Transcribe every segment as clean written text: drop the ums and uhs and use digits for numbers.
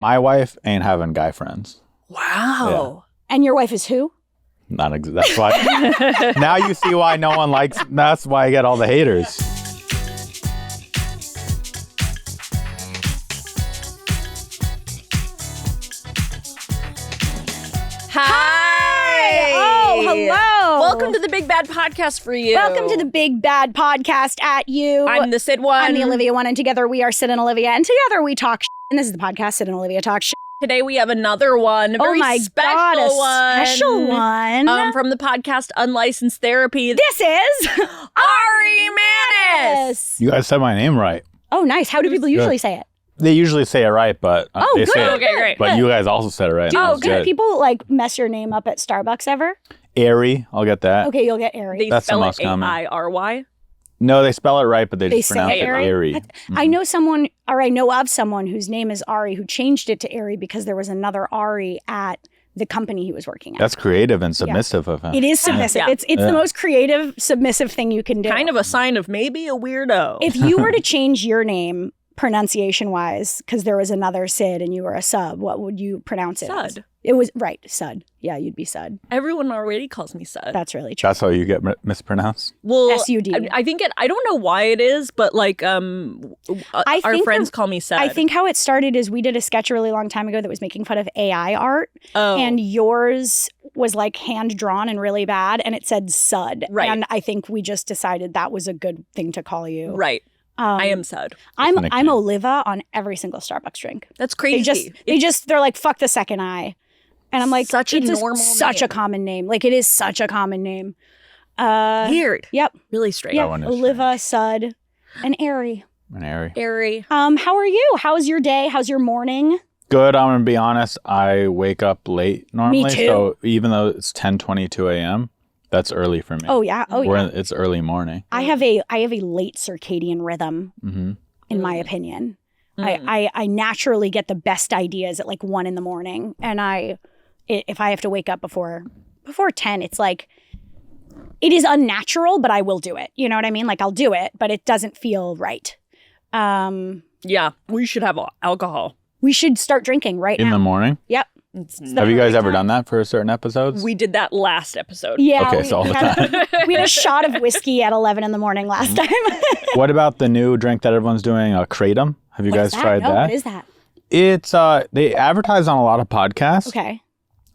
My wife ain't having guy friends. Wow. Yeah. And your wife is who? Not that's why. Now you see why no one likes. That's why I get all the haters. Hi. Oh, hello. Welcome to the Big Bad Podcast for you. Welcome to the Big Bad Podcast at you. I'm the Syd one. I'm the Olivia one, and together we are Syd and Olivia, and together we talk shit. And this is the podcast, Syd and Olivia Talk Shit. Today we have another one, a very special God, a one. special one. From the podcast Unlicensed Therapy. This is Ari Mannis. You guys said my name right. Oh, nice. How do people usually say it? They usually say it right, but they good. say it. Okay, great. But you guys also said it right. Do people like mess your name up at Starbucks ever? Ari, I'll get that. Okay, you'll get Ari. They That's the spell most it common. A-I-R-Y. No, they spell it right, but they just say pronounce it Ari? Ari. I know someone, or I know of someone whose name is Ari who changed it to Ari because there was another Ari at the company he was working at. That's creative and submissive of him. It is submissive. Yeah. It's the most creative, submissive thing you can do. Kind of a sign of maybe a weirdo. If you were to change your name pronunciation-wise, because there was another Syd and you were a sub, what would you pronounce it as? Sud. It was, right, Sud. Yeah, you'd be Sud. Everyone already calls me Sud. That's really true. That's how you get mispronounced? Well, S-U-D. I think I don't know why it is, but like our friends call me Sud. I think how it started is we did a sketch a really long time ago that was making fun of AI art. Oh. And yours was like hand-drawn and really bad, and it said Sud. Right. And I think we just decided that was a good thing to call you. Right. I am Sud. I'm Oliva on every single Starbucks drink. That's crazy. They're like, fuck the second I. And I'm like, such a normal such name. a common name. Like, it is such a common name. Weird. Yep. Really strange. Yeah. one is Oliva, Sud, and Ari. An Ari. Airy. How are you? How's your day? How's your morning? Good. I'm going to be honest. I wake up late normally. Me too. So even though it's 10:22 a.m., that's early for me. Oh yeah. Oh yeah. It's early morning. I have a late circadian rhythm, in my opinion. I naturally get the best ideas at like 1 a.m. And if I have to wake up before 10, it's like, it is unnatural, but I will do it. You know what I mean? Like, I'll do it, but it doesn't feel right. Yeah. We should have alcohol. We should start drinking right In now. the morning? Yep. Have you guys ever done that for certain episodes? We did that last episode. Yeah. Okay, so all the time. We had a shot of whiskey at 11 a.m. last time. What about the new drink that everyone's doing, Kratom? Have you guys tried that? What is that? It's they advertise on a lot of podcasts. Okay.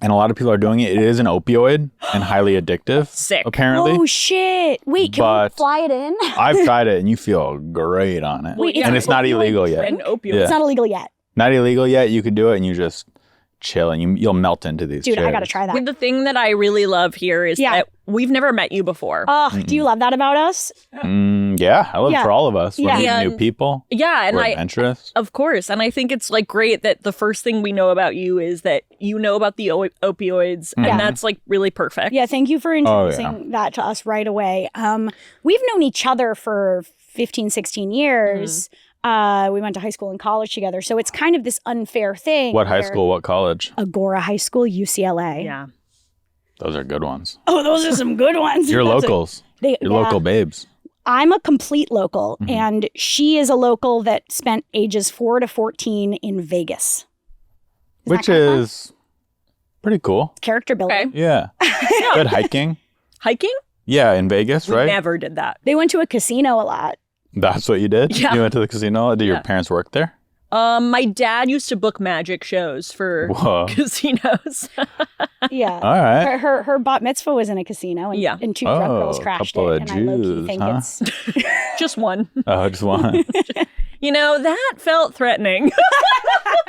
And a lot of people are doing it. It is an opioid and highly addictive. Sick. Apparently. Oh shit! Wait, can we fly it in? I've tried it and you feel great on it. Wait, and it's not illegal yet. And opioid. Yeah. It's not illegal yet. Not illegal yet. You could do it and you just chill and you'll melt into these Dude, chairs. I gotta try that. The thing that I really love here is that we've never met you before. Oh, do you love that about us? Yeah, I love it for all of us. We're Yeah. meeting new people. Yeah, and We're adventurous. Of course. And I think it's like great that the first thing we know about you is that you know about the opioids. And that's like really perfect. Yeah, thank you for introducing that to us right away. We've known each other for 15, 16 years. We went to high school and college together. So it's kind of this unfair thing. What high school? What college? Agora High School, UCLA. Yeah. Those are good ones. Oh, those are some good ones. You're locals. You're yeah. local babes. I'm a complete local, and she is a local that spent ages 4 to 14 in Vegas. Which is pretty cool. Character building. Okay. Yeah. Good hiking. Hiking? Yeah, in Vegas, We right? never did that. They went to a casino a lot. That's what you did? Yeah. You went to the casino? Did your parents work there? My dad used to book magic shows for Whoa. casinos. Yeah. All right. Her bat mitzvah was in a casino, and, and two drunk girls crashed couple it. of And I low-key Jews, think huh? it's Just one. Oh, just one. You know, that felt threatening.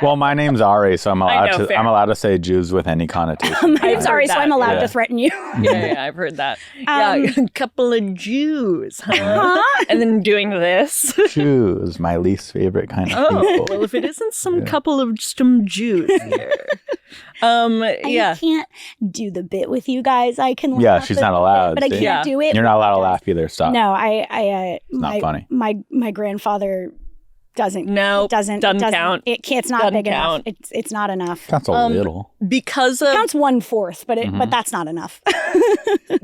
Well, my name's Ari, so I'm know, fair. allowed to say Jews with any connotation. my name's heard Ari, so that. I'm allowed Yeah. to threaten you. Yeah, I've heard that. Yeah, a couple of Jews, huh? And then doing this. Jews, my least favorite kind of Oh, people. well, if it isn't some couple of some Jews here. Yeah. I can't do the bit with you guys. I can Yeah, laugh she's at not the bit, allowed, but I see? can't do it. You're not allowed to with you laugh either. Stop. No, I not funny. My grandfather doesn't. No, it doesn't count. It's not Doesn't big count. enough. It's not enough. That's a little. Because It of counts 1/4, but that's not enough.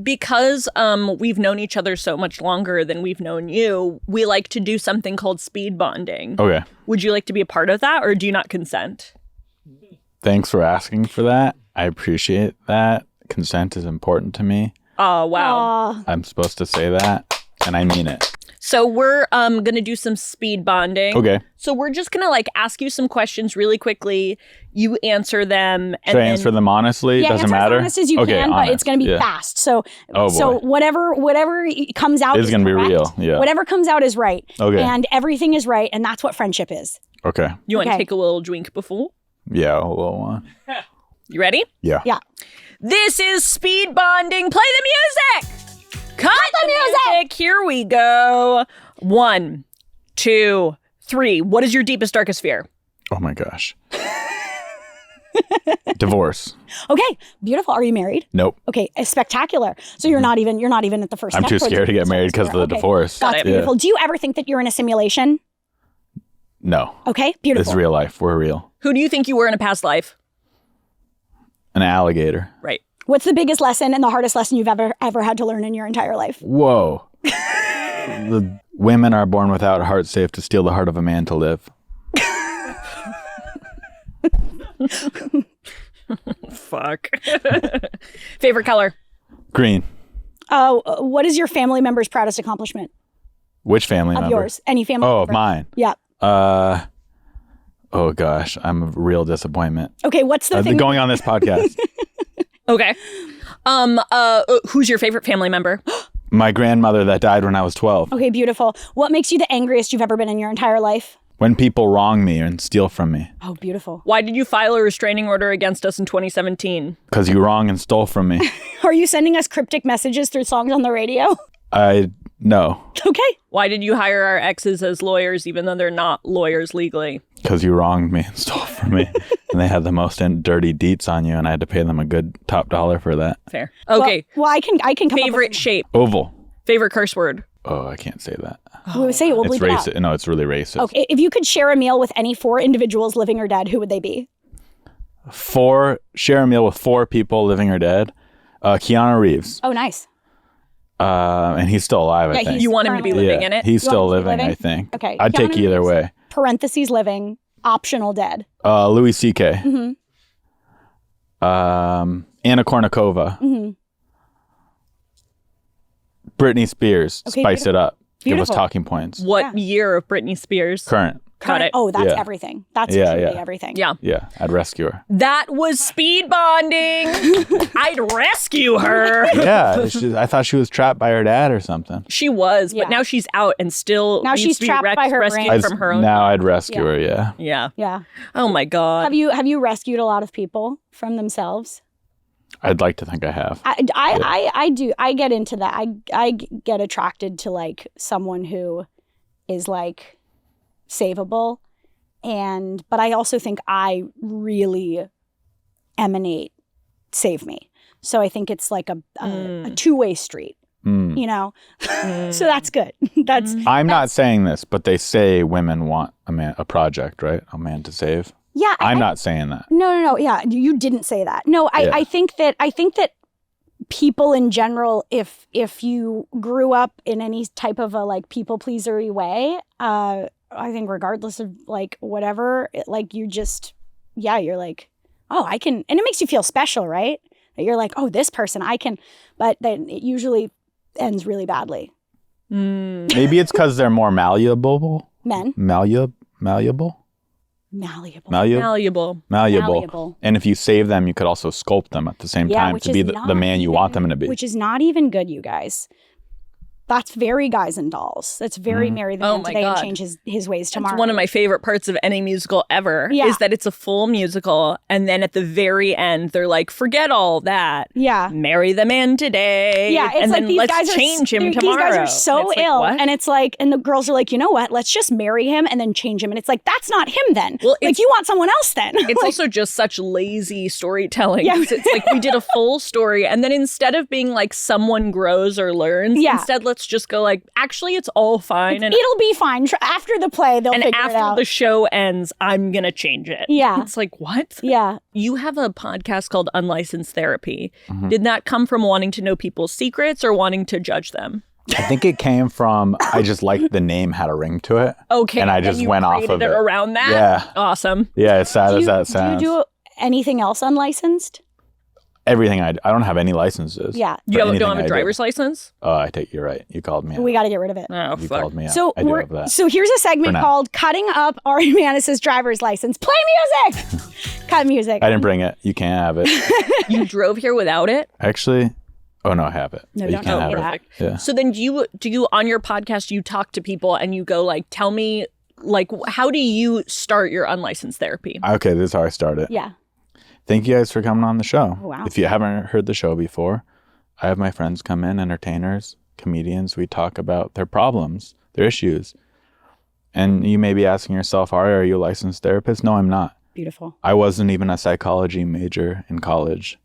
because we've known each other so much longer than we've known you, we like to do something called speed bonding. Okay. Would you like to be a part of that, or do you not consent? Thanks for asking for that. I appreciate that. Consent is important to me. Oh, wow. I'm supposed to say that, and I mean it. So we're going to do some speed bonding. Okay. So we're just going to like ask you some questions really quickly. You answer them. And Should I answer them honestly? Yeah, Doesn't answer matter. as honest as you can, but it's going to be fast. So, so whatever comes out is going to be correct. real. Yeah. Whatever comes out is right. Okay. And everything is right, and that's what friendship is. Okay. You want to take a little drink before? Yeah, a little one. You ready? Yeah. Yeah. This is speed bonding. Play the music. Cut the music. Here we go. 1, 2, 3. What is your deepest, darkest fear? Oh my gosh. Divorce. Okay, beautiful. Are you married? Nope. Okay, spectacular. So you're not even at the first I'm step too towards scared to get married because of the divorce. That's beautiful. Do you ever think that you're in a simulation? No. Okay, beautiful. It's real life. We're real. Who do you think you were in a past life? An alligator. Right. What's the biggest lesson and the hardest lesson you've ever had to learn in your entire life? Whoa. The women are born without a heart safe to steal the heart of a man to live. Fuck. Favorite color? Green. What is your family member's proudest accomplishment? Which family member? Of yours. Any family member? Of mine. Yeah. Oh gosh, I'm a real disappointment. Okay, what's the thing? Going on this podcast. Okay. Who's your favorite family member? My grandmother that died when I was 12. Okay, beautiful. What makes you the angriest you've ever been in your entire life? When people wrong me and steal from me. Oh, beautiful. Why did you file a restraining order against us in 2017? Because you wronged and stole from me. Are you sending us cryptic messages through songs on the radio? No. Okay. Why did you hire our exes as lawyers even though they're not lawyers legally? Because you wronged me and stole from me. And they had the most dirty deets on you and I had to pay them a good top dollar for that. Fair. Okay. Well, I can come Favorite up with shape? Oval. Favorite curse word? Oh, I can't say that. We'll say it. We'll It's bleep it out. racist. No, it's really racist. Okay. If you could share a meal with any 4 individuals, living or dead, who would they be? Share a meal with 4 people, living or dead. Keanu Reeves. Oh, nice. And he's still alive, I think. You want him to be living in it? He's still want him to be living, living? I think. Okay. I'd take Keanu either Reeves. way. Parentheses living, optional dead. Louis C.K. Mm-hmm. Anna Kournikova. Mm-hmm. Britney Spears. Okay, Spice it up. Give us Beautiful. talking points. What year of Britney Spears? Current. Got it. Oh, that's Yeah. everything. That's Yeah, truly yeah. everything. Yeah. Yeah, I'd rescue her. That was speed bonding. I'd rescue her. Yeah, I thought she was trapped by her dad or something. She was, Yeah. but now she's out and still Now needs she's to be trapped by her rescued brain. from her own. Now I'd rescue her, yeah. Yeah. Yeah. Oh my God. Have you rescued a lot of people from themselves? I'd like to think I have. I do. I get into that. I get attracted to like someone who is like savable, but I also think I really emanate save me. So I think it's like a 2-way street. You know, so that's good. I'm not saying this, but they say women want a project, right? A man to save. Yeah, I'm not saying that. No. Yeah, you didn't say that. No, I think that people in general, if you grew up in any type of a like people pleasery way, I think regardless of like whatever, like you just, you're like, oh, I can, and it makes you feel special, right? That you're like, oh, this person, I can, but then it usually ends really badly. Maybe it's because they're more malleable. Men. Malleable. And if you save them, you could also sculpt them at the same time to be the man you want them to be. Which is not even good, you guys. That's very Guys and Dolls. That's very Marry the Man Today and change his ways tomorrow. It's one of my favorite parts of any musical ever is that it's a full musical. And then at the very end, they're like, forget all that. Yeah. Marry the man today. Yeah. It's and like then these let's guys change him tomorrow. These guys are so ill. Like, and it's like, and the girls are like, you know what? Let's just marry him and then change him. And it's like, that's not him then. Well, like you want someone else then. It's like, also just such lazy storytelling. Yeah. It's like we did a full story. And then instead of being like someone grows or learns, instead let's just go like, actually, it's all fine. And it'll be fine. After the play, they'll figure it out. And after the show ends, I'm going to change it. Yeah. It's like, what? Yeah. You have a podcast called Unlicensed Therapy. Did that come from wanting to know people's secrets or wanting to judge them? I think it came from, I just liked the name had a ring to it. Okay. And I just you went off created of it. around that? Yeah. Awesome. Yeah, as sad as that Do sounds. you do anything else unlicensed? Everything I don't have any licenses. Yeah. You don't anything have I a do. driver's license? Oh, you're right. You called me out. We got to get rid of it. Oh, You fuck. called me out. So I do have that. so here's a segment For now. called "Cutting Up Ari Mannis' Driver's License." Play music. Cut music. I didn't bring it. You can't have it. You drove here without it? Actually, oh no, I have it. No, But you don't can't say have that. it. Yeah. So then do you on your podcast you talk to people and you go like, tell me, like, how do you start your unlicensed therapy? Okay, this is how I started. Yeah. Thank you guys for coming on the show. Oh, wow. If you haven't heard the show before, I have my friends come in, entertainers, comedians. We talk about their problems, their issues. And you may be asking yourself, Ari, are you a licensed therapist? No, I'm not. Beautiful. I wasn't even a psychology major in college,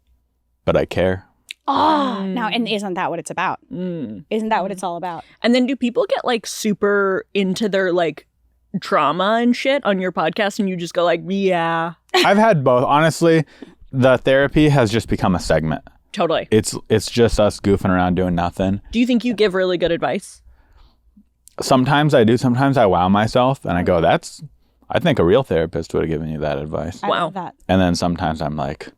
but I care. Oh, now, and isn't that what it's about? Mm. Isn't that what it's all about? And then do people get like super into their like trauma and shit on your podcast and you just go like, yeah, I've had both. Honestly, the therapy has just become a segment. totally. It's just us goofing around doing nothing. Do you think you give really good advice? Sometimes I do. Sometimes I wow myself and I go, I think a real therapist would have given you that advice. I Wow. love that. And then sometimes I'm like,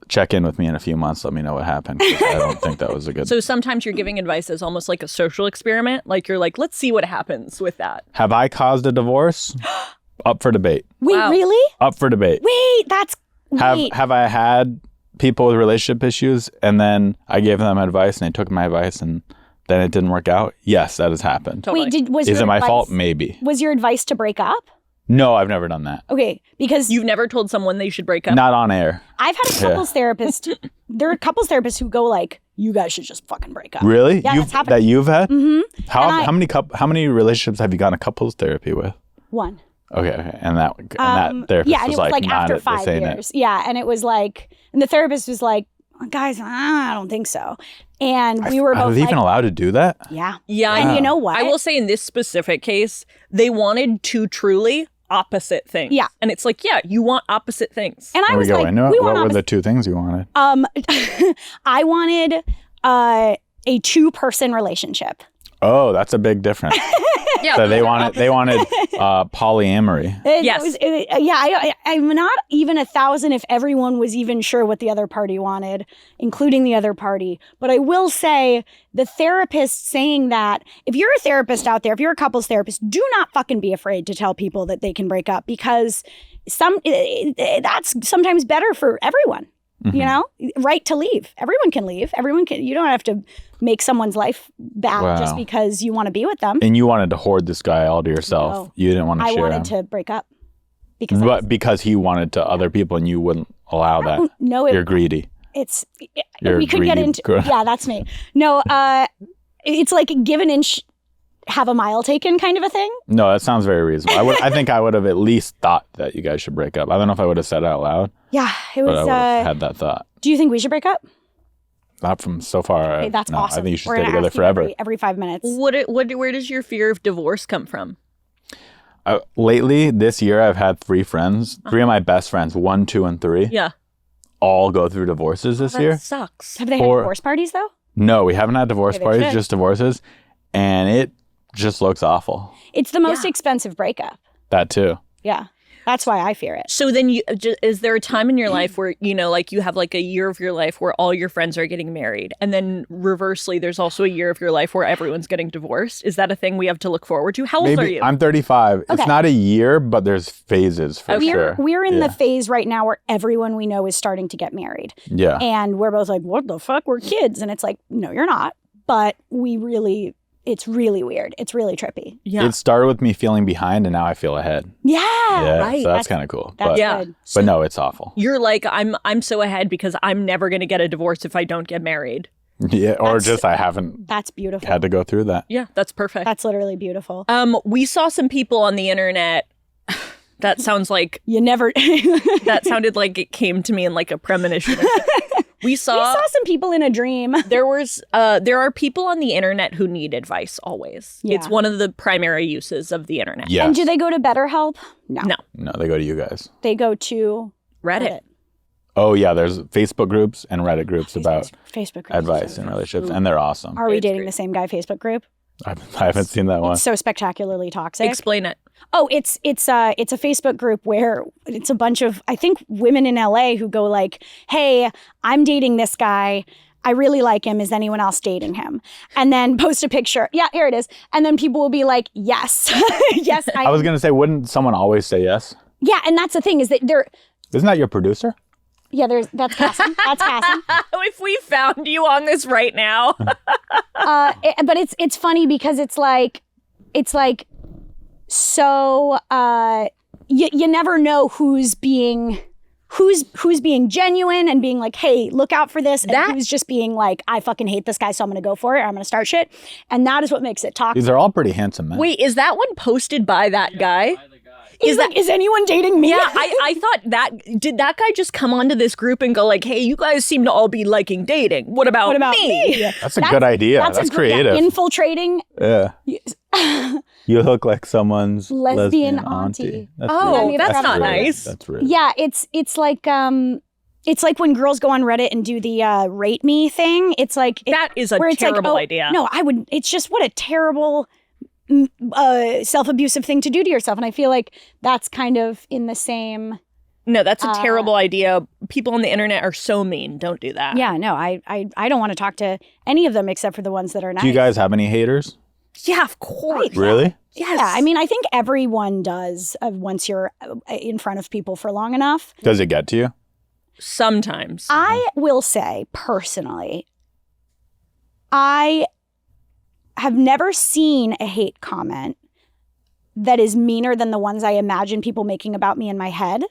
check in with me in a few months. Let me know what happened. 'Cause I don't think that was a good. So sometimes you're giving advice as almost like a social experiment. Like you're like, let's see what happens with that. Have I caused a divorce? Up for debate. Wait, Wow. really? Up for debate. Wait, that's wait. Have I had people with relationship issues and then I gave them advice and they took my advice and then it didn't work out? Yes, that has happened. Totally. Wait, was Is your it my advice- fault? Maybe. Was your advice to break up? No, I've never done that. Okay, because You've never told someone they should break up? Not on air. I've had a couples therapist. There are couples therapists who go like, "You guys should just fucking break up." Really? Yeah, that's happened. That you've had? Mm-hmm. How many relationships have you gone to couples therapy with? One. Okay. And that therapist Yeah, and it was like not after this 5 ain't years. Yeah, and it was like, and the therapist was like, "Guys, I don't think so." And we were Are both they like, even allowed to do that? "Yeah." Yeah. And you know what? I will say in this specific case, they wanted two truly opposite things. Yeah. And it's like, yeah, you want opposite things. And I There we was go. like, I know. "We What want were the two things you wanted? I wanted a 2-person relationship." Oh, that's a big difference. Yeah. So they wanted polyamory. Yes. I'm not even 1,000 if everyone was even sure what the other party wanted, including the other party. But I will say the therapist saying that, if you're a therapist out there, if you're a couples therapist, do not fucking be afraid to tell people that they can break up, because that's sometimes better for everyone. Mm-hmm. You know, right to leave. Everyone can leave. You don't have to make someone's life bad just Wow. because you want to be with them. And you wanted to hoard this guy all to yourself. No. You didn't want to I share wanted him. to break up because Because he wanted to other people and you wouldn't allow that. no, You're greedy. it's You're we could get greedy into girl. yeah, that's me. No, it's like give an inch, have a mile taken kind of a thing. No, that sounds very reasonable. I think I would have at least thought that you guys should break up. I don't know if I would have said it out loud, Yeah, it but I was. would have had that thought. Do you think we should break up? Not from so far. Hey, that's no, awesome. I think you should We're stay gonna together ask you forever. every 5 minutes. Where does your fear of divorce come from? Lately, this year, I've had 3 friends. 3 of my best friends, 1, 2, and 3, Yeah. all go through divorces this That year. sucks. Have they had Or- divorce parties though? No, we haven't had divorce Okay, they parties, should. just divorces. And it just looks awful. It's the most Yeah. expensive breakup. That too. Yeah, that's why I fear it. So then is there a time in your life where, you know, like you have like a year of your life where all your friends are getting married, and then reversely, there's also a year of your life where everyone's getting divorced? Is that a thing we have to look forward to? How old are Maybe you? I'm 35. Okay. It's not a year, but there's phases for sure. We're in Yeah. the phase right now where everyone we know is starting to get married. Yeah. And we're both like, what the fuck? We're kids. And it's like, no, you're not. But it's really weird. It's really trippy. Yeah. It started with me feeling behind, and now I feel ahead. Yeah. Yeah, right. so that's kind of cool. That's But, Yeah. good. but no, it's awful. You're like, I'm so ahead because I'm never going to get a divorce if I don't get married. Yeah, or That's- just I haven't That's beautiful. had to go through that. Yeah, that's perfect. That's literally beautiful. We saw some people on the internet. That sounds like You never. that sounded like it came to me in like a premonition. We saw some people in a dream. there are people on the internet who need advice always. Yeah. It's one of the primary uses of the internet. Yes. And do they go to BetterHelp? No. No. No, they go to you guys. They go to Reddit. Oh, yeah. There's Facebook groups and Reddit groups about Facebook groups advice in relationships, and they're awesome. Are We It's Dating great. the Same Guy Facebook group? I haven't seen that one. It's so spectacularly toxic. Explain it. Oh, it's a Facebook group where it's a bunch of, I think, women in LA who go like, hey, I'm dating this guy. I really like him. Is anyone else dating him? And then post a picture. Yeah, here it is. And then people will be like, yes. Yes, I was going to say, wouldn't someone always say yes? Yeah, and that's the thing is that they're, Isn't that your producer? yeah, that's Cassie. That's Cassie. If we found you on this right now. But it's funny because it's like so you never know who's being genuine and being like, hey, look out for this, and who's just being like, I fucking hate this guy, so I'm gonna go for it, or I'm gonna start shit. And that is what makes it toxic. These are all pretty handsome men. Wait, is that one posted by that guy? Is anyone dating me? Yeah, I thought did that guy just come onto this group and go like, hey, you guys seem to all be liking dating. What about me? That's a good idea. That's a good- creative. infiltrating. Yeah. You look like someone's lesbian auntie. That's Oh, rude. that's not rude. nice. That's rude. Yeah, it's like when girls go on Reddit and do the rate me thing. It's like That is a where it's terrible like, idea. No, I would. It's just what a terrible self-abusive thing to do to yourself, and I feel like that's kind of in the same. No, that's a terrible idea. People on the internet are so mean. Don't do that. Yeah, no, I don't want to talk to any of them except for the ones that are nice. Do you guys have any haters? Yeah, of course. Really? Yes. Yeah, I mean, I think everyone does once you're in front of people for long enough. Does it get to you? Sometimes. I will say personally, I have never seen a hate comment that is meaner than the ones I imagine people making about me in my head.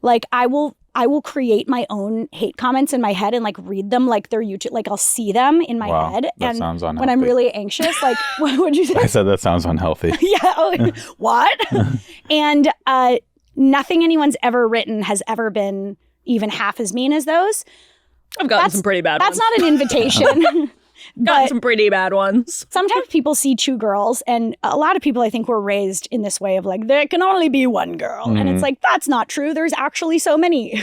Like I will create my own hate comments in my head and like read them like they're YouTube. Like I'll see them in my Wow, head. that And sounds when I'm unhealthy. really anxious, like what would you say? I said that sounds unhealthy. Yeah. Oh, what? And nothing anyone's ever written has ever been even half as mean as those. I've gotten some pretty bad That's ones. not an invitation. Gotten But some pretty bad ones. sometimes people see two girls, and a lot of people I think were raised in this way of like, there can only be one girl. And it's like, that's not true. There's actually so many.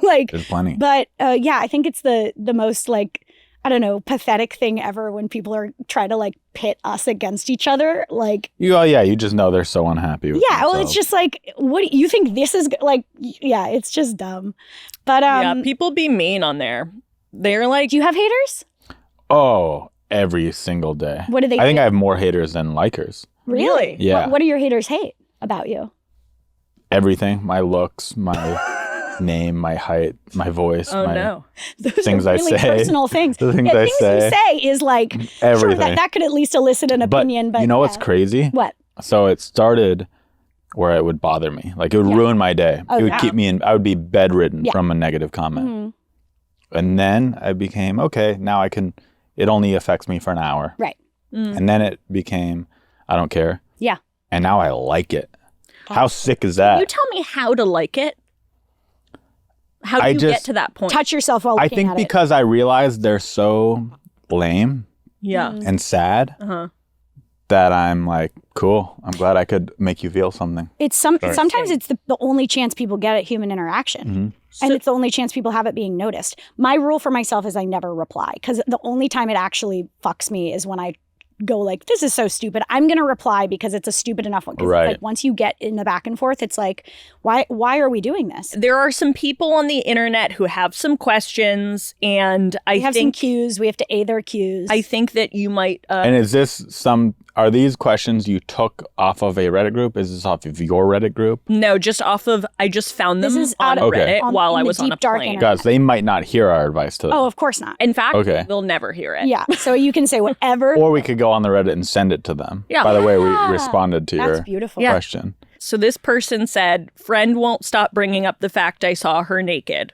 Like, There's plenty. but yeah, I think it's the most like, I don't know, pathetic thing ever when people are trying to like pit us against each other. Like, You just know they're so unhappy with yeah, well, themselves. it's just like, what do you think this is like? Yeah, it's just dumb. But Yeah, people be mean on there. They're like, do you have haters? Oh, every single day. What do they I think hate? I have more haters than likers. Really? Yeah. What do your haters hate about you? Everything. My looks, my name, my height, my voice, oh my no. Those things are I really say. personal things. The things Yeah, I things say. you say is like, sure, Everything. that could at least elicit an opinion. But you know what's yeah. crazy? What? So it started where it would bother me. Like it would Yeah. ruin my day. Oh, it would yeah. keep me in, I would be bedridden Yeah. from a negative comment. Mhm. And then I became, okay, now it only affects me for an hour. Right. And then it became, I don't care. Yeah. And now I like it. How sick is that? You tell me how to like it. How do I you get just- to that point? Touch yourself while I looking think at because I realized they're so lame Yeah. and sad Uh-huh. that I'm like, cool. I'm glad I could make you feel something. it. It's sometimes it's the only chance people get at human interaction. Mm-hmm. And it's the only chance people have at being noticed. My rule for myself is I never reply, because the only time it actually fucks me is when I go like, this is so stupid. I'm going to reply because it's a stupid enough one. 'Cause Right. it's like once you get in the back and forth, it's like, why are we doing this? There are some people on the internet who have some questions, and We have some think cues. We have to A their cues. I think that you might. And is this are these questions you took off of a Reddit group? Is this off of your Reddit group? No, just off of. I just found them This is on out of- Reddit on- while in I the was on deep, a dark plane. internet. Guys, they might not hear our advice to them. Oh, of course not. In fact, Okay. they'll never hear it. Yeah. So you can say whatever. Or we could go on the Reddit and send it to them. Yeah. By the way, we responded to That's your beautiful. Yeah. question. So this person said, "Friend won't stop bringing up the fact I saw her naked.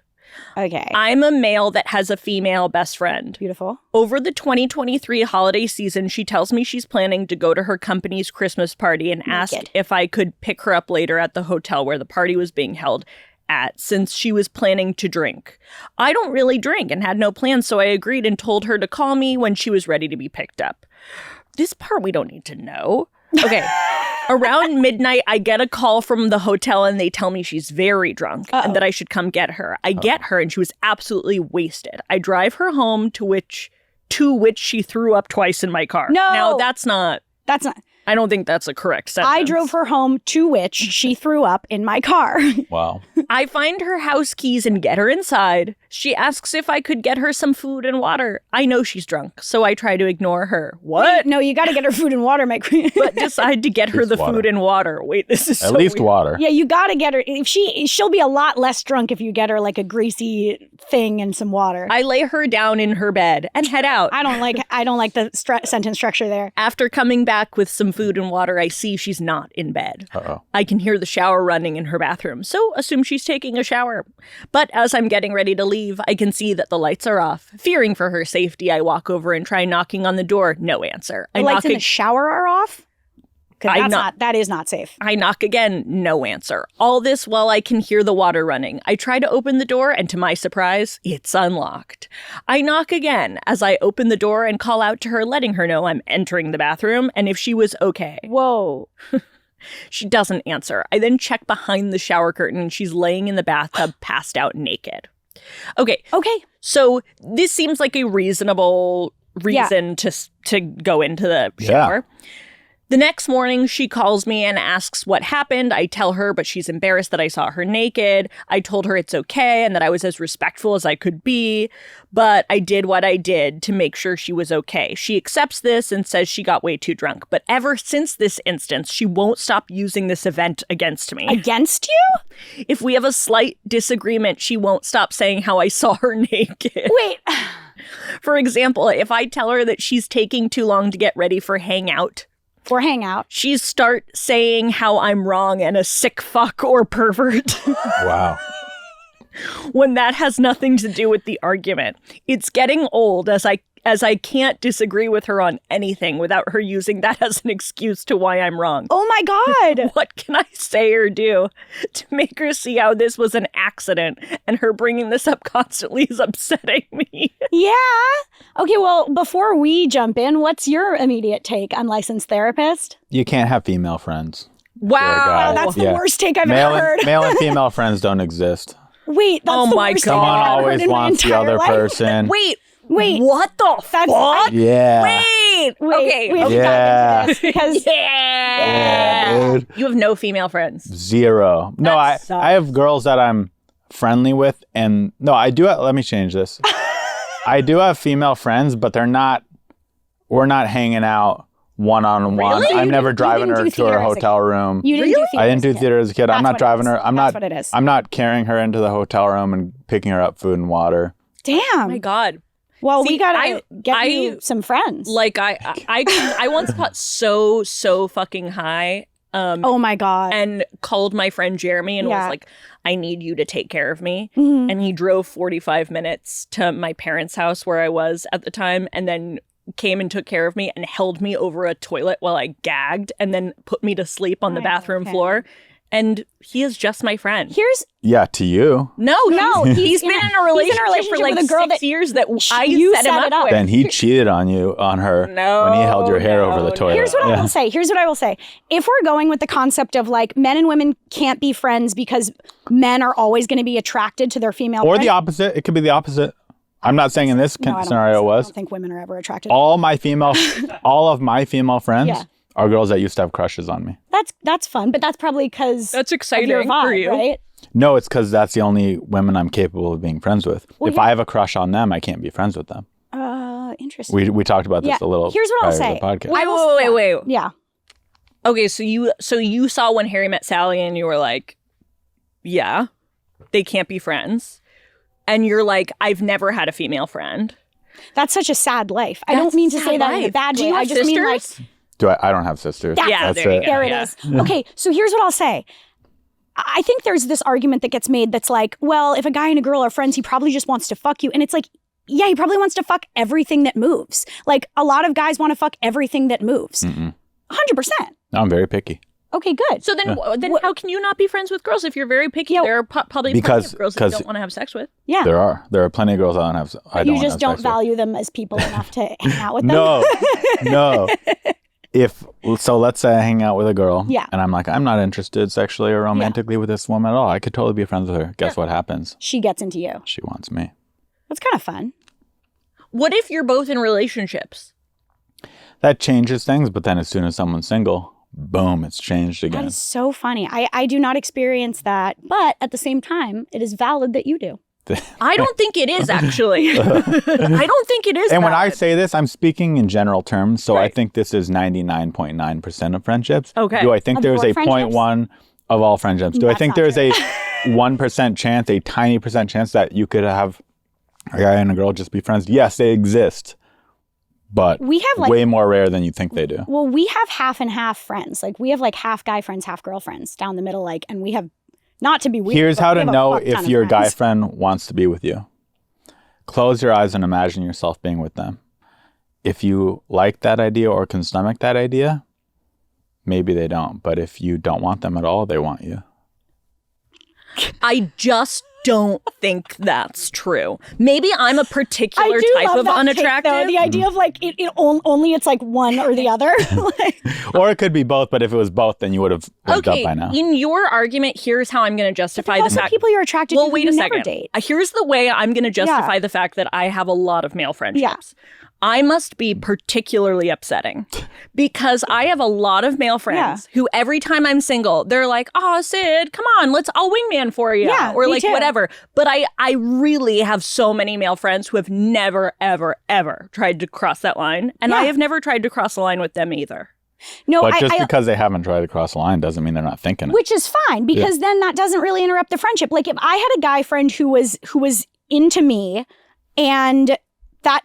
Okay. I'm a male that has a female best friend. Beautiful. Over the 2023 holiday season, she tells me she's planning to go to her company's Christmas party and asked if I could pick her up later at the hotel where the party was being held at, since she was planning to drink. I don't really drink and had no plans, so I agreed and told her to call me when she was ready to be picked up." This part we don't need to know. Okay. Around midnight, I get a call from the hotel and they tell me she's very drunk and that I should come get her. I get her and she was absolutely wasted. I drive her home to which she threw up twice in my car. No. Now, that's not. I don't think that's a correct sentence. I drove her home to which she threw up in my car. Wow. I find her house keys and get her inside. She asks if I could get her some food and water. I know she's drunk, so I try to ignore her. What? No, you got to get her food and water, my queen. But decide to get her the food and water. Wait, this is At so least weird. water. Yeah, you got to get her. If she'll be a lot less drunk if you get her like a greasy thing and some water. I lay her down in her bed and head out. I don't like the sentence structure there. After coming back with some food and water, I see she's not in bed. Uh-oh. I can hear the shower running in her bathroom, so assume she's taking a shower. But as I'm getting ready to leave, I can see that the lights are off. Fearing for her safety, I walk over and try knocking on the door. No answer. The lights in the shower are off? Because that is not safe. I knock again, no answer. All this while I can hear the water running. I try to open the door, and to my surprise, it's unlocked. I knock again as I open the door and call out to her, letting her know I'm entering the bathroom and if she was okay. Whoa. She doesn't answer. I then check behind the shower curtain. She's laying in the bathtub, passed out naked. Okay. So this seems like a reasonable reason to go into the shower. Yeah. The next morning, she calls me and asks what happened. I tell her, but she's embarrassed that I saw her naked. I told her it's okay and that I was as respectful as I could be, but I did what I did to make sure she was okay. She accepts this and says she got way too drunk. But ever since this instance, she won't stop using this event against me. Against you? If we have a slight disagreement, she won't stop saying how I saw her naked. Wait. For example, if I tell her that she's taking too long to get ready for hangout, she'd start saying how I'm wrong and a sick fuck or pervert. Wow. When that has nothing to do with the argument. It's getting old as I can't disagree with her on anything without her using that as an excuse to why I'm wrong. Oh my God. What can I say or do to make her see how this was an accident and her bringing this up constantly is upsetting me? Yeah. Okay, well, before we jump in, what's your immediate take, unlicensed therapist? You can't have female friends. Wow. That's the worst take I've ever heard. Male and female friends don't exist. Wait, that's the worst take I've ever heard in Someone always wants the other life. person. Wait, what the fuck? Yeah. Wait. Okay. We have to dive into this because yeah, dude. You have no female friends. Zero. No, I have girls that I'm friendly with, and no, I do. Let me change this. I do have female friends, but we're not hanging out one-on-one. Really? I'm never driving her to her hotel room. You didn't do theater. I didn't do theater as a kid. I'm not driving her. That's what it is. I'm not carrying her into the hotel room and picking her up food and water. Damn. Oh my God. Well, we gotta get you some friends. Like I once got so fucking high. Oh my God. And called my friend Jeremy and was like, I need you to take care of me. Mm-hmm. And he drove 45 minutes to my parents' house where I was at the time and then came and took care of me and held me over a toilet while I gagged and then put me to sleep on the bathroom floor. And he is just my friend. To you. No, he's been in a relationship for like with a girl 6 years that I set him up with. Then he cheated on her when he held your hair over the toilet. Here's what I will say. If we're going with the concept of like men and women can't be friends because men are always going to be attracted to their female or friend. the opposite. It could be the opposite. I'm not saying in this scenario was. I don't think women are ever attracted. All of my female friends are girls that used to have crushes on me. That's fun, but that's probably because that's exciting of your vibe, for you, right? No, it's because that's the only women I'm capable of being friends with. If I have a crush on them, I can't be friends with them. Interesting. We talked about this a little. Here's what I'll say. Wait. Yeah. Okay, so you saw When Harry Met Sally and you were like, yeah, they can't be friends. And you're like, I've never had a female friend. That's such a sad life. I don't mean to say that in a bad way. I just mean like. I don't have sisters. That's there it is. Okay, so here's what I'll say. I think there's this argument that gets made that's like, well, if a guy and a girl are friends, he probably just wants to fuck you. And it's like, yeah, he probably wants to fuck everything that moves. Like, a lot of guys want to fuck everything that moves. 100%. I'm very picky. Okay, good. So then how can you not be friends with girls if you're very picky? There are probably plenty of girls that you don't want to have sex with. Yeah. There are plenty of girls I don't You just don't value them as people enough to hang out with them? No. So let's say I hang out with a girl. Yeah. And I'm like, I'm not interested sexually or romantically with this woman at all. I could totally be friends with her. Guess what happens? She gets into you. She wants me. That's kind of fun. What if you're both in relationships? That changes things, but then as soon as someone's single, boom, it's changed again. That is so funny. I do not experience that, but at the same time, it is valid that you do. I don't think it is, actually. I don't think it is. And when I valid. say this, I'm speaking in general terms. So I Right. think this is 99.9% of friendships. Okay. Do I think Of there's your a friendships? 0.1 of all friendships? Do I That's think not there's true. a 1% chance, a tiny percent chance that you could have a guy and a girl just be friends? Yes, they exist. But We have like, way more rare than you think they do. well, we have half and half friends. Like we have like half guy friends, half girl friends down the middle. Like, and we have, not to be weird. Here's but how we to have a know fuck ton if of your guy friends. friend wants to be with you. Close your eyes and imagine yourself being with them. If you like that idea or can stomach that idea, maybe they don't. But if you don't want them at all, they want you. I just don't think that's true. Maybe I'm a particular I do type love of that unattractive. Take, though. The idea of like only it's like one or the other. Like, Or it could be both, but if it was both, then you would have lived up Okay, by now. in your argument, here's how I'm going to justify the also fact. people you're attracted Well, to wait who a you second. never date. Here's the way I'm going to justify the fact that I have a lot of male friendships. I must be particularly upsetting because I have a lot of male friends who every time I'm single, they're like, "Oh, Syd, come on, I'll wingman for you," Yeah, or me like too. whatever. But I really have so many male friends who have never, ever, ever tried to cross that line, and I Yeah. have never tried to cross the line with them either. No, But just I because they haven't tried to cross the line doesn't mean they're not thinking it. which is fine because then that doesn't really interrupt the friendship. Like if I had a guy friend who was into me and that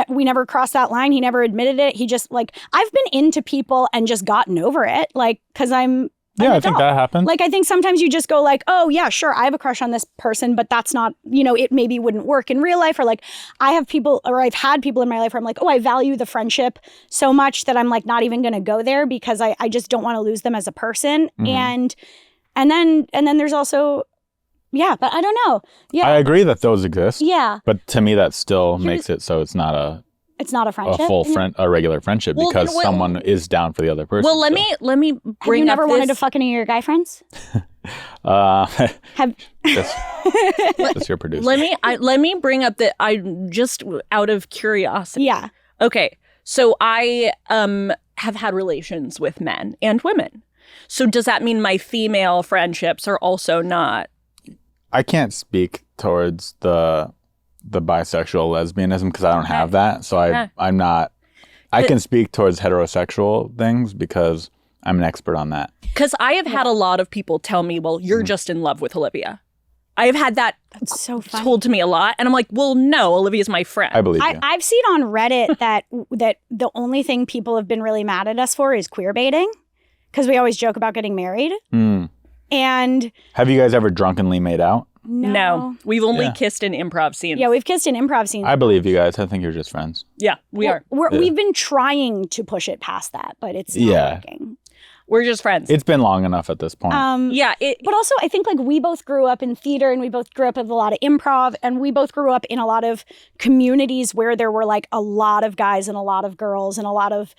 we never crossed that line. He never admitted it. He just like, I've been into people and just gotten over it. Like, cause I'm Yeah, an I think adult. that happens. Like, I think sometimes you just go like, oh yeah, sure. I have a crush on this person, but that's not, it maybe wouldn't work in real life. Or like I've had people in my life where I'm like, oh, I value the friendship so much that I'm like, not even going to go there because I just don't want to lose them as a person. Mhm. And then there's also, yeah, but I don't know. Yeah. I agree that those exist. Yeah. But to me, that still makes it so it's not a It's not a friendship. full a regular friendship Well, because then what- someone is down for the other person. Well, let still. me Have bring you never up wanted to this- fuck any of your guy friends? Have That's your producer. let me bring up that I just out of curiosity. Yeah. Okay. So I have had relations with men and women. So does that mean my female friendships are also not? I can't speak towards the bisexual lesbianism because I don't have that. So I'm not. I can speak towards heterosexual things because I'm an expert on that. Because I have had a lot of people tell me, well, you're just in love with Olivia. I've had that That's so funny. told to me a lot. And I'm like, well, no, Olivia's my friend. I believe you. I've seen on Reddit that the only thing people have been really mad at us for is queer baiting because we always joke about getting married. Hmm. And Have you guys ever drunkenly made out? No, we've only Yeah. kissed in improv scenes. Yeah, we've kissed in improv scenes. I believe you guys. I think you're just friends. Yeah, we are. We've been trying to push it past that, but it's not Yeah. working. We're just friends. It's been long enough at this point. Yeah. But also, I think like we both grew up in theater and we both grew up with a lot of improv and we both grew up in a lot of communities where there were like a lot of guys and a lot of girls and a lot of,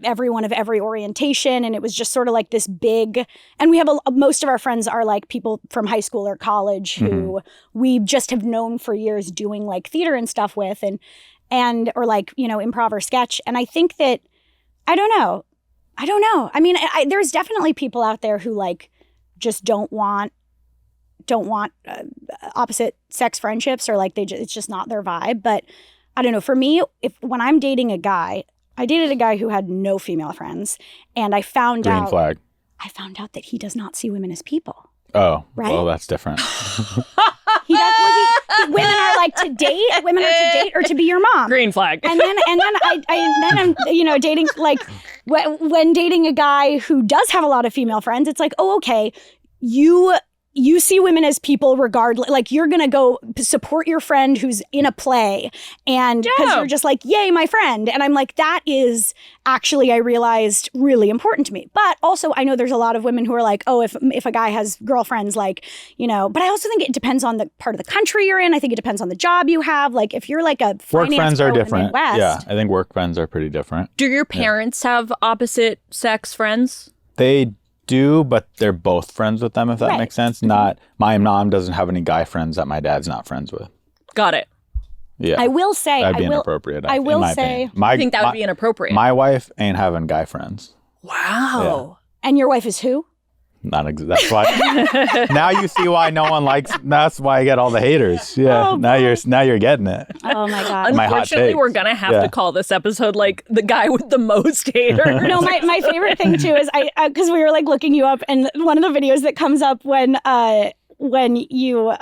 everyone of every orientation. And it was just sort of like this big, and we have most of our friends are like people from high school or college who we just have known for years doing like theater and stuff with and or like, improv or sketch. And I think that, I don't know. I mean, there's definitely people out there who like just don't want opposite sex friendships or like it's just not their vibe. But I don't know. For me, when I'm dating a guy, I dated a guy who had no female friends, and I found Green out flag. that he does not see women as people. Oh, Right? well, that's different. He does. Women are like to date. Women are to date or to be your mom. Green flag. And then I'm dating like when dating a guy who does have a lot of female friends, it's like, oh, okay, you you see women as people regardless. Like, you're going to go support your friend who's in a play, and because you're just like, yay, my friend. And I'm like, that is actually, I realized, really important to me. But also, I know there's a lot of women who are like, oh, if a guy has girlfriends, like, but I also think it depends on the part of the country you're in. I think it depends on the job you have. Like, if you're like a work friends are different. Midwest, yeah, I think work friends are pretty different. Do your parents have opposite sex friends? They do, but they're both friends with them, if that makes sense. Not my mom doesn't have any guy friends that my dad's not friends with. Got it. Yeah, I will say that'd be inappropriate. I will say, I think that would be inappropriate. My wife ain't having guy friends. Wow. And your wife is who? That's why. Now you see why no one likes. That's why I get all the haters. Yeah. Now you're getting it. Oh my god. Unfortunately, we're gonna have to call this episode like the guy with the most haters. No, my favorite thing too is because we were like looking you up, and one of the videos that comes up when you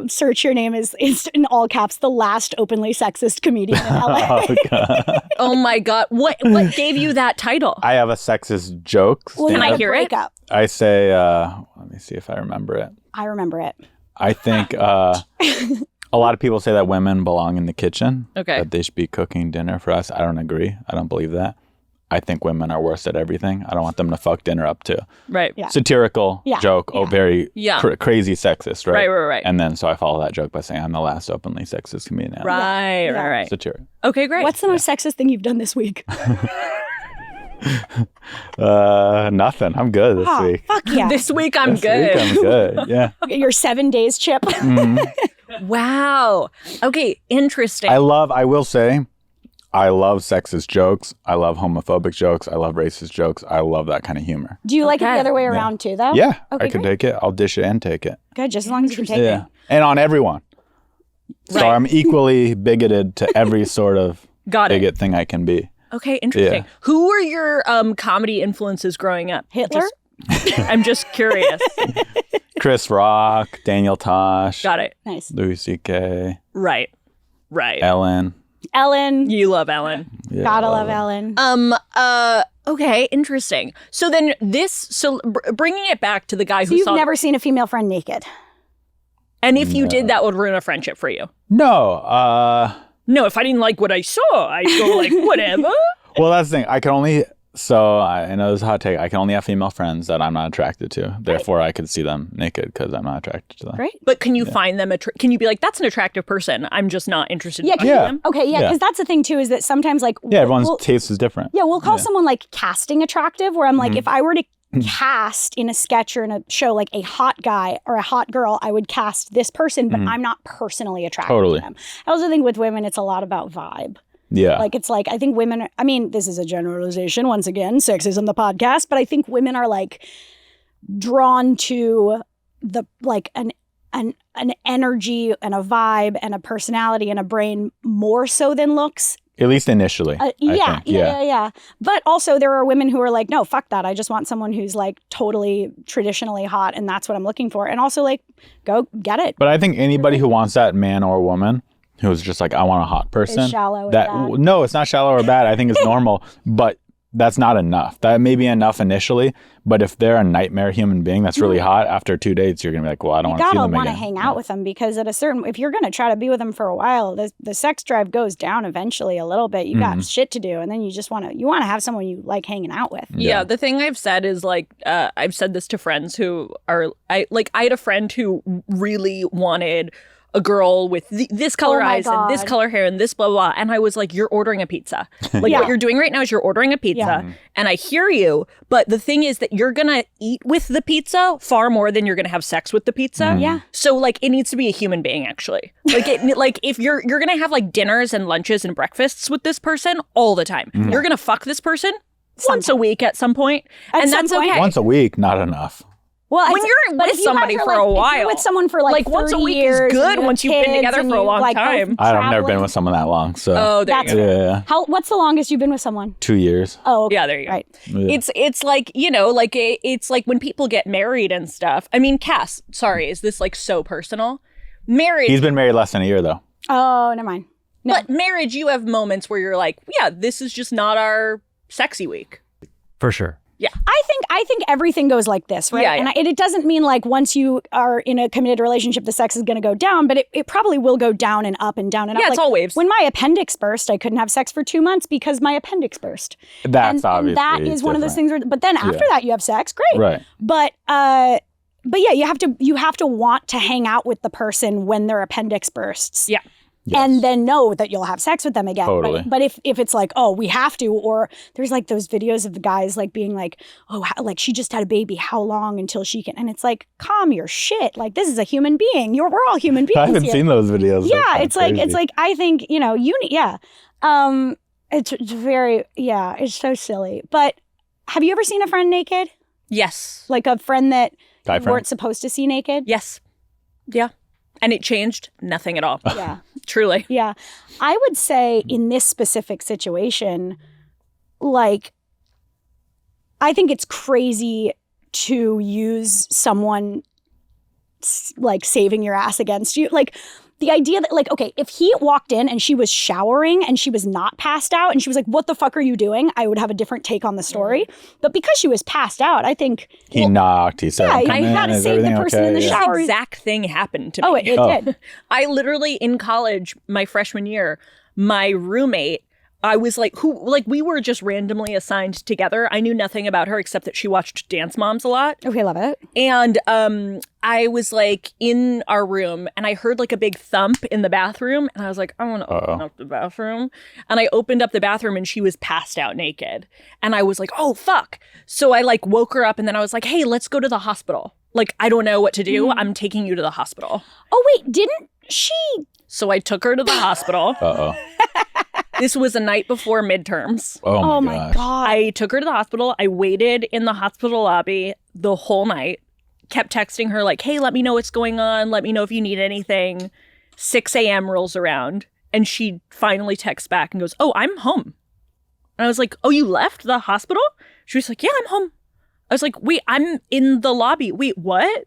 search your name is in all caps, the last openly sexist comedian in LA. Oh, God. Oh my God. What gave you that title? I have a sexist joke. Can I hear it? I say, let me see if I remember it. I remember it. I think a lot of people say that women belong in the kitchen. Okay. That they should be cooking dinner for us. I don't agree. I don't believe that. I think women are worse at everything. I don't want them to fuck dinner up too. Right. Yeah. Satirical joke. Oh, very crazy sexist, right? Right. And then so I follow that joke by saying I'm the last openly sexist comedian. Right. Satirical. Okay, great. What's the most sexist thing you've done this week? Nothing. I'm good this week. Fuck yeah. This week I'm This good. week I'm good. Yeah. Your 7 days chip. Wow. Okay, interesting. I will say, I love sexist jokes. I love homophobic jokes. I love racist jokes. I love that kind of humor. Do you like it the other way around too, though? Yeah, Okay, I can take it. I'll dish it and take it. Good, just as long as you can take it. And on everyone. So I'm equally bigoted to every sort of bigot thing I can be. Okay, interesting. Yeah. Who were your comedy influences growing up? Hitler? I'm just curious. Chris Rock, Daniel Tosh. Got it. Nice. Louis C.K. Right. Ellen. You love Ellen. Yeah, Gotta love Ellen. Okay, interesting. So then bringing it back to the guy who You've saw... never seen a female friend naked? And if you did, that would ruin a friendship for you? No. No, if I didn't like what I saw, I'd go like, whatever. Well, that's the thing. I can only... So I know this is a hot take. I can only have female friends that I'm not attracted to. Therefore, I could see them naked because I'm not attracted to them. Great. But can you find them? Can you be like, that's an attractive person. I'm just not interested in them. Okay, because that's the thing too, is that sometimes like everyone's taste is different. Yeah, we'll call someone like casting attractive, where I'm like, if I were to cast in a sketch or in a show like a hot guy or a hot girl, I would cast this person, but I'm not personally attracted to them. I also think with women, it's a lot about vibe. Yeah. Like, it's like, I think women, I mean, this is a generalization, once again, sexism, the podcast, but I think women are like drawn to the, like an energy and a vibe and a personality and a brain more so than looks. At least initially. Yeah. But also there are women who are like, no, fuck that. I just want someone who's like totally traditionally hot, and that's what I'm looking for. And also like, go get it. But I think anybody who wants that, man or woman, who's just like, I want a hot person. Is shallow or bad. No, it's not shallow or bad. I think it's normal, but that's not enough. That may be enough initially, but if they're a nightmare human being that's really hot, after 2 dates, you're going to be like, well, I don't want to see them again. You gotta want to hang out with them, because at a certain, if you're going to try to be with them for a while, the sex drive goes down eventually a little bit. You got shit to do, and then you just want to have someone you like hanging out with. Yeah, the thing I've said is like, I've said this to friends who are, I had a friend who really wanted a girl with this color eyes and this color hair and this blah, blah, blah. And I was like, you're ordering a pizza. Like what you're doing right now is you're ordering a pizza. And I hear you. But the thing is that you're going to eat with the pizza far more than you're going to have sex with the pizza. Yeah. So like, it needs to be a human being, actually. Like, like if you're going to have like dinners and lunches and breakfasts with this person all the time, you're going to fuck this person once a week at some point. And that's okay. Once a week, not enough. Well, when you're with somebody for a while, if you're with someone for like 30 once a week years, is good once you've been together for a long time. I've never been with someone that long, so. Oh, there you go. What's the longest you've been with someone? 2 years. Oh, okay. Yeah, there you go. Right. Yeah. It's like, you know, like it's like when people get married and stuff. I mean, Cass, sorry, is this like so personal? Marriage. He's been married less than a year though. Oh, never mind. No. But marriage, you have moments where you're like, yeah, this is just not our sexy week. For sure. I think everything goes like this, right? Yeah, And it doesn't mean like once you are in a committed relationship, the sex is going to go down, but it probably will go down and up and down and up. Yeah, it's like, all waves. When my appendix burst, I couldn't have sex for 2 months because my appendix burst. That's obviously and that is one of those things. But then after that, you have sex, great. Right. But yeah, you have to want to hang out with the person when their appendix bursts. Yeah. Yes. And then know that you'll have sex with them again. Totally. But if it's like, oh, we have to, or there's like those videos of the guys like being like, oh, like she just had a baby. How long until she can? And it's like, calm your shit. Like this is a human being. We're all human beings. I haven't seen those videos. Yeah, it's like I think it's very it's so silly. But have you ever seen a friend naked? Yes. Like a friend that Guy you friend? weren't supposed to see naked? Yes. Yeah. And it changed nothing at all. Yeah. Truly. Yeah. I would say in this specific situation, like, I think it's crazy to use someone like saving your ass against you. Like, the idea that, like, okay, if he walked in and she was showering and she was not passed out and she was like, what the fuck are you doing? I would have a different take on the story. But because she was passed out, I think... He knocked. He said, yeah, I had to save the person in the shower. This exact thing happened to me. Oh, it did. I literally, in college, my freshman year, my roommate, I was like, we were just randomly assigned together. I knew nothing about her except that she watched Dance Moms a lot. Okay, love it. And I was like in our room and I heard like a big thump in the bathroom. And I was like, I want to open up the bathroom. And I opened up the bathroom and she was passed out naked. And I was like, oh, fuck. So I like woke her up and then I was like, hey, let's go to the hospital. Like, I don't know what to do. I'm taking you to the hospital. Oh, wait, didn't she? So I took her to the hospital. Uh-oh. This was a night before midterms. Oh my gosh. God. I took her to the hospital. I waited in the hospital lobby the whole night. Kept texting her like, hey, let me know what's going on. Let me know if you need anything. 6 a.m. rolls around and she finally texts back and goes, oh, I'm home. And I was like, oh, you left the hospital? She was like, yeah, I'm home. I was like, wait, I'm in the lobby. Wait, what?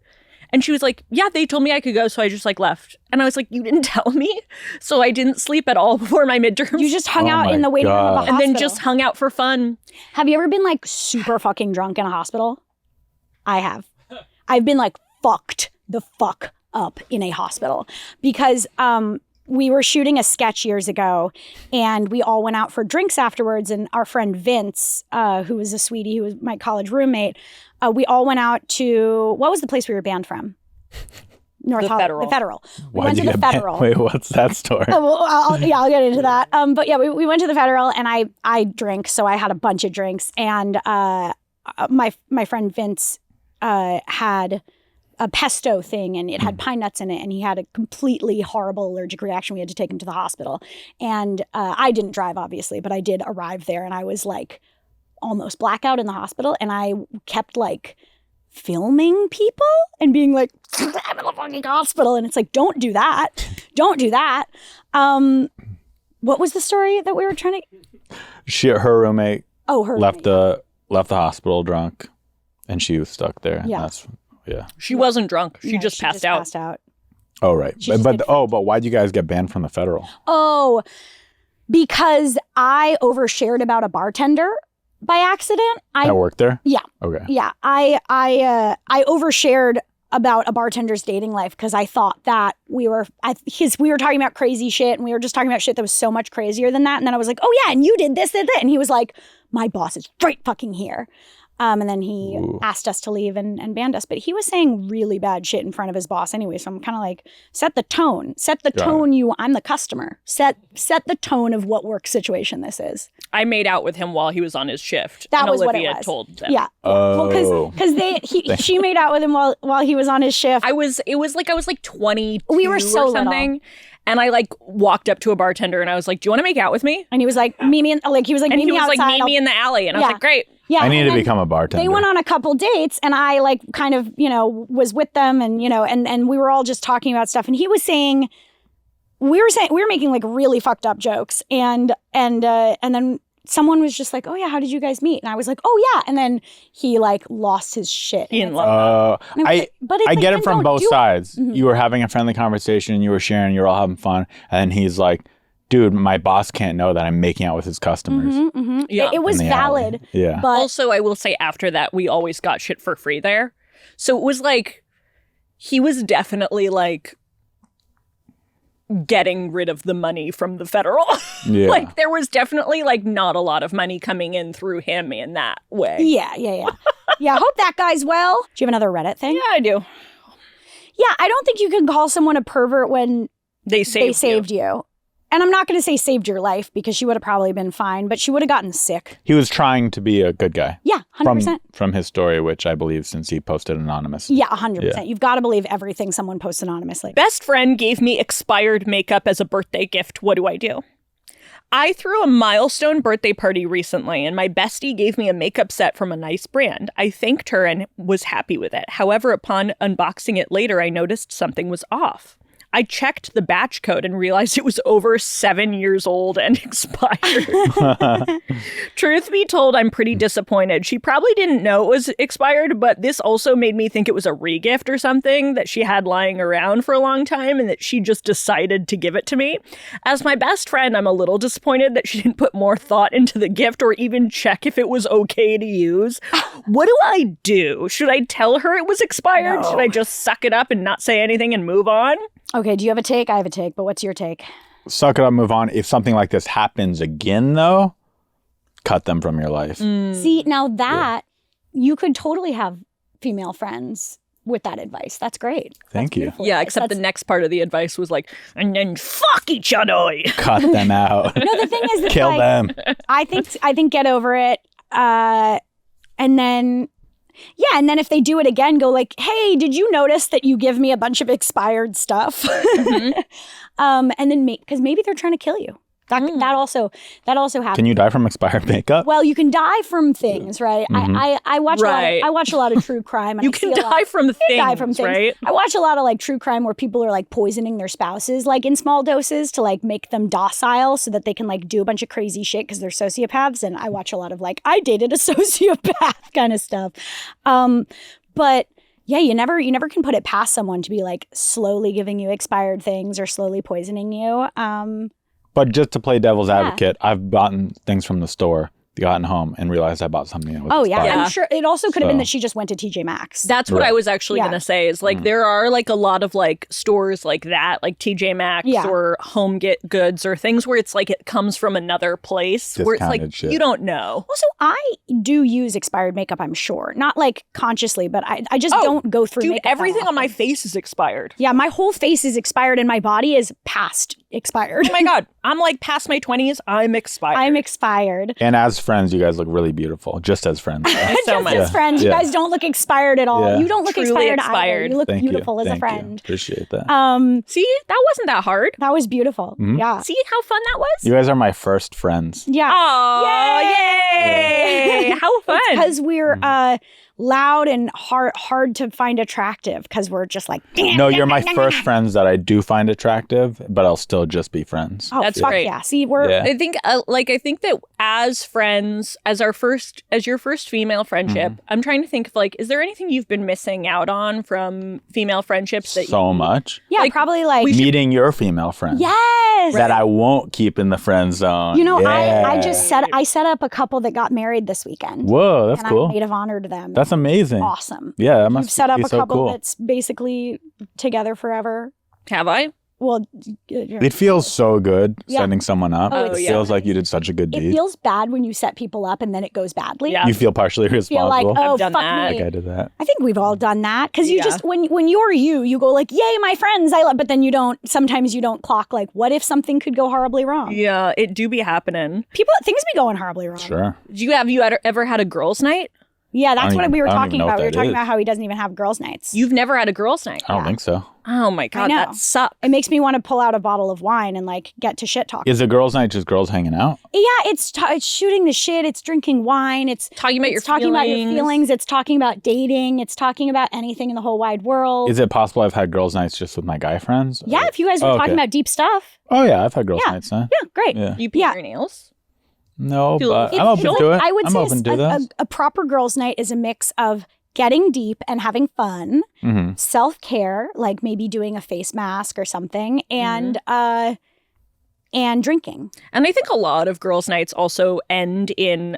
And she was like, yeah, they told me I could go, so I just like left. And I was like, you didn't tell me? So I didn't sleep at all before my midterms. You just hung out in the waiting room of a hospital. And then just hung out for fun. Have you ever been like super fucking drunk in a hospital? I have. I've been like fucked the fuck up in a hospital because we were shooting a sketch years ago and we all went out for drinks afterwards. And our friend Vince, who was a sweetie, who was my college roommate, we all went out to, what was the place we were banned from? North Hollywood. Federal. The Federal. We Why'd went you to the get banned? Federal. Wait, what's that story? I'll get into that. But yeah, we went to the Federal and I drink, so I had a bunch of drinks. And my friend Vince had a pesto thing and it had pine nuts in it and he had a completely horrible allergic reaction. We had to take him to the hospital. And I didn't drive, obviously, but I did arrive there and I was like almost blackout in the hospital. And I kept like filming people and being like, I'm in the fucking hospital. And it's like, don't do that. Don't do that. What was the story that we were trying to... Her roommate her left roommate. the hospital drunk and she was stuck there. Yeah. She wasn't drunk. She No, just passed out. Passed out. Oh, right. She just did But why'd you guys get banned from the Federal? Oh, because I overshared about a bartender by accident. I worked there? Yeah. Okay. Yeah. I overshared about a bartender's dating life because I thought that we were talking about crazy shit and we were just talking about shit that was so much crazier than that. And then I was like, oh yeah, and you did this. And he was like, my boss is right fucking here. And then he asked us to leave and banned us. But he was saying really bad shit in front of his boss anyway. So I'm kind of like, set the tone. Set the tone. I'm the customer. Set the tone of what work situation this is. I made out with him while he was on his shift. That and was Olivia what it was. Told them. Yeah. Oh. Because she made out with him while he was on his shift. I was like 22 We were so or something. little. And I like walked up to a bartender and I was like, do you want to make out with me? And he was like, meet me And he was outside. like, meet me in the alley. And I was like, great. Yeah, I need and to then become a bartender. They went on a couple dates and I like kind of, was with them and, and we were all just talking about stuff. And he was saying, we were making like really fucked up jokes. And then someone was just like, oh yeah, how did you guys meet? And I was like, oh yeah. And then he like lost his shit. In love. I get it from both sides. Mm-hmm. You were having a friendly conversation, you were sharing, you were all having fun. And then he's like, dude, my boss can't know that I'm making out with his customers. Yeah. It was in the alley. valid. Yeah. But Also, I will say after that, we always got shit for free there. So it was like, he was definitely like getting rid of the money from the federal. Yeah. Like there was definitely like not a lot of money coming in through him in that way. yeah. Yeah, I hope that guy's well. Do you have another Reddit thing? Yeah, I do. Yeah, I don't think you can call someone a pervert when They saved you. And I'm not going to say saved your life because she would have probably been fine, but she would have gotten sick. He was trying to be a good guy. Yeah, 100%. From his story, which I believe since he posted anonymously. Yeah, 100%. You've got to believe everything someone posts anonymously. Best friend gave me expired makeup as a birthday gift. What do I do? I threw a milestone birthday party recently, and my bestie gave me a makeup set from a nice brand. I thanked her and was happy with it. However, upon unboxing it later, I noticed something was off. I checked the batch code and realized it was over 7 years old and expired. Truth be told, I'm pretty disappointed. She probably didn't know it was expired, but this also made me think it was a regift or something that she had lying around for a long time and that she just decided to give it to me. As my best friend, I'm a little disappointed that she didn't put more thought into the gift or even check if it was okay to use. What do I do? Should I tell her it was expired? No. Should I just suck it up and not say anything and move on? Okay, do you have a take? I have a take, but what's your take? Suck it up, move on. If something like this happens again, though, cut them from your life. See, now that you could totally have female friends with that advice. That's great. Thank you. Yeah, except the next part of the advice was like, and then fuck each other. Cut them out. No, the thing is that Kill them. I think get over it. And then if they do it again, go like, hey, did you notice that you give me a bunch of expired stuff? And then because maybe they're trying to kill you. That also happens. Can you die from expired makeup? Well, you can die from things, right? I watch I watch a lot of true crime. And You I can see a lot- die from things, die from things. right? I watch a lot of like true crime where people are like poisoning their spouses like in small doses to like make them docile so that they can like do a bunch of crazy shit because they're sociopaths. And I watch a lot of like, I dated a sociopath kind of stuff. But yeah, you never can put it past someone to be like slowly giving you expired things or slowly poisoning you. But just to play devil's advocate, I've bought things from the store, gotten home, and realized I bought something that was expired. I'm sure it also could have been that she just went to TJ Maxx. That's what I was actually going to say is like there are like a lot of like stores like that, like TJ Maxx or Home Goods or things where it's like it comes from another place where it's like Discounted shit. you don't know. Also, I do use expired makeup, I'm sure. Not like consciously, but I just don't go through Dude, makeup that everything on my often. face is expired. Yeah, my whole face is expired and my body is past expired. Oh my God. I'm like past my 20s. I'm expired. I'm expired. And as friends, you guys look really beautiful. Just as friends. though. so Just much. as friends, you Yeah. guys don't look expired at all. Yeah. You don't look Truly expired either. expired. You look Thank beautiful you. as a Thank friend. You. Appreciate that. See, that wasn't that hard. That was beautiful. Yeah. See how fun that was? You guys are my first friends. Yeah. Oh, yay! How fun. Because we're loud and hard to find attractive because we're just like No, you're my first friends that I do find attractive, but I'll still just be friends. oh, That's fuck great. yeah. See, we're Yeah. I think that as friends, as your first female friendship, I'm trying to think of like, is there anything you've been missing out on from female friendships that So much. probably like Meeting your female friends. yes. That I won't keep in the friend zone. You know, Yeah. I set up a couple that got married this weekend. Whoa, that's and cool. I made of honor to them. That's amazing. awesome. Yeah, that You've must set up be a so couple cool. that's basically together forever. have I? Well, It feels so good Yeah. setting someone up. Oh, it yeah. feels like you did such a good it deed. feels bad when you set people up and then it goes badly. Yeah. You feel partially You feel like, responsible. oh, I've done fuck that. me. Like I did that. I think we've all done that because you Yeah. just when you're you go like, yay, my friends, I love, but then you don't. Sometimes you don't clock like, what if something could go horribly wrong? Yeah, it do be happening. Things be going horribly wrong. Sure. Have you ever had a girls' night? Yeah, that's I don't what even- we were I don't talking even know about. what We were that talking is. about how he doesn't even have girls' nights. You've never had a girls' night? I don't think so. Oh my God, know. that sucks. It makes me want to pull out a bottle of wine and like get to shit talk. Is a girls' night just girls hanging out? Yeah, it's shooting the shit. It's drinking wine. It's Talking about your talking about your feelings. feelings. It's talking about dating. It's talking about anything in the whole wide world. Is it possible I've had girls' nights just with my guy friends? Yeah, if you guys were Oh, talking okay. about deep stuff. Oh yeah, I've had girls' Yeah. nights then. Yeah, great. Yeah. You paint Yeah. your nails? No, Feel- but If I'm open to it. I would I'm say open to this. a proper girls' night is a mix of getting deep and having fun, Mhm. self-care, like maybe doing a face mask or something, and and drinking. And I think a lot of girls' nights also end in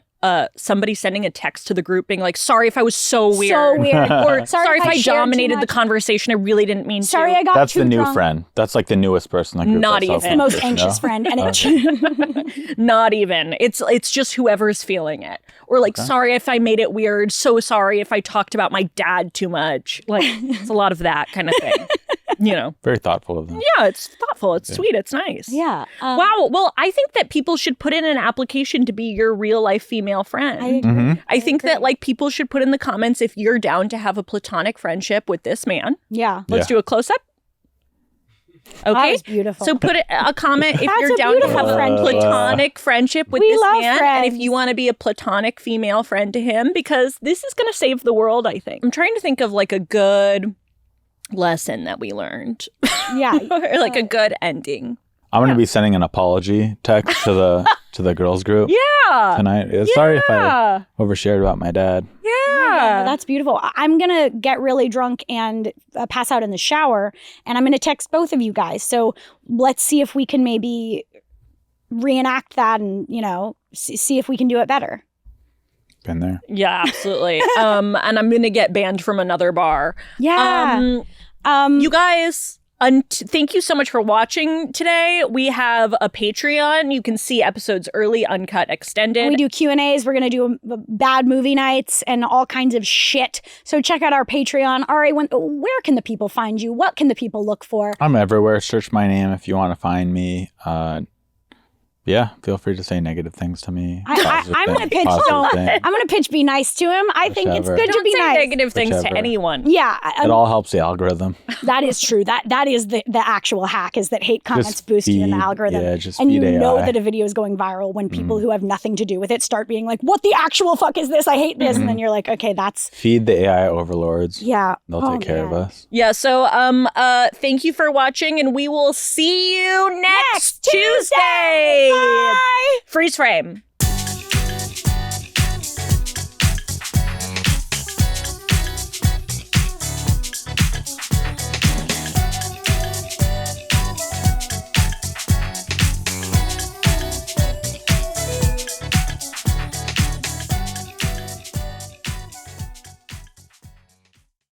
somebody sending a text to the group being like, sorry if I was so weird. So weird. Or sorry if I shared too dominated the much. conversation. I really didn't mean Sorry, to. I got That's too the new drunk. friend. That's like the newest person in the group. Not that's even. The most self-conscious, anxious no? friend. And it Not even. It's just whoever's feeling it. Or like, sorry if I made it weird. So sorry if I talked about my dad too much. Like, it's a lot of that kind of thing. You know. Very thoughtful of them. Yeah, it's thoughtful. It's sweet. It's nice. Yeah. Wow. Well, I think that people should put in an application to be your real life female friend. I agree. I think that like people should put in the comments if you're down to have a platonic friendship with this man. Yeah. Let's Yeah. do a close up. That Okay. was beautiful. So put a comment if That's you're a down to beautiful have a friendship. platonic friendship with We this love man. friends. And if you want to be a platonic female friend to him, because this is going to save the world, I think. I'm trying to think of like a good lesson that we learned yeah. or like a good ending. I'm going to be sending an apology text to the girls group Yeah. tonight. Sorry if I Yeah. overshared about my dad. Yeah. That's beautiful. I'm going to get really drunk and pass out in the shower, and I'm going to text both of you guys. So let's see if we can maybe reenact that and, see if we can do it better. Been there. Yeah, absolutely. And I'm going to get banned from another bar. Yeah. You guys, thank you so much for watching today. We have a Patreon. You can see episodes early, uncut, extended. We do Q&As. We're going to do bad movie nights and all kinds of shit. So check out our Patreon. Ari, where can the people find you? What can the people look for? I'm everywhere. Search my name if you want to find me. Yeah, feel free to say negative things to me. I'm going to pitch. I'm going to pitch. Be nice to him. I think it's Whichever. good to Don't be say nice. negative things to Whichever. anyone. Yeah, It all helps the algorithm. that is true. That is the actual hack. Is that hate comments Just boost you in the feed- algorithm, yeah, just and you feed know AI. that a video is going viral when people who have nothing to do with it start being like, "What the actual fuck is this? I hate this," and then you're like, "Okay, that's Feed the AI overlords. yeah." They'll Oh, take care of man. us. Yeah, so thank you for watching, and we will see you next Tuesday. Bye. Freeze frame.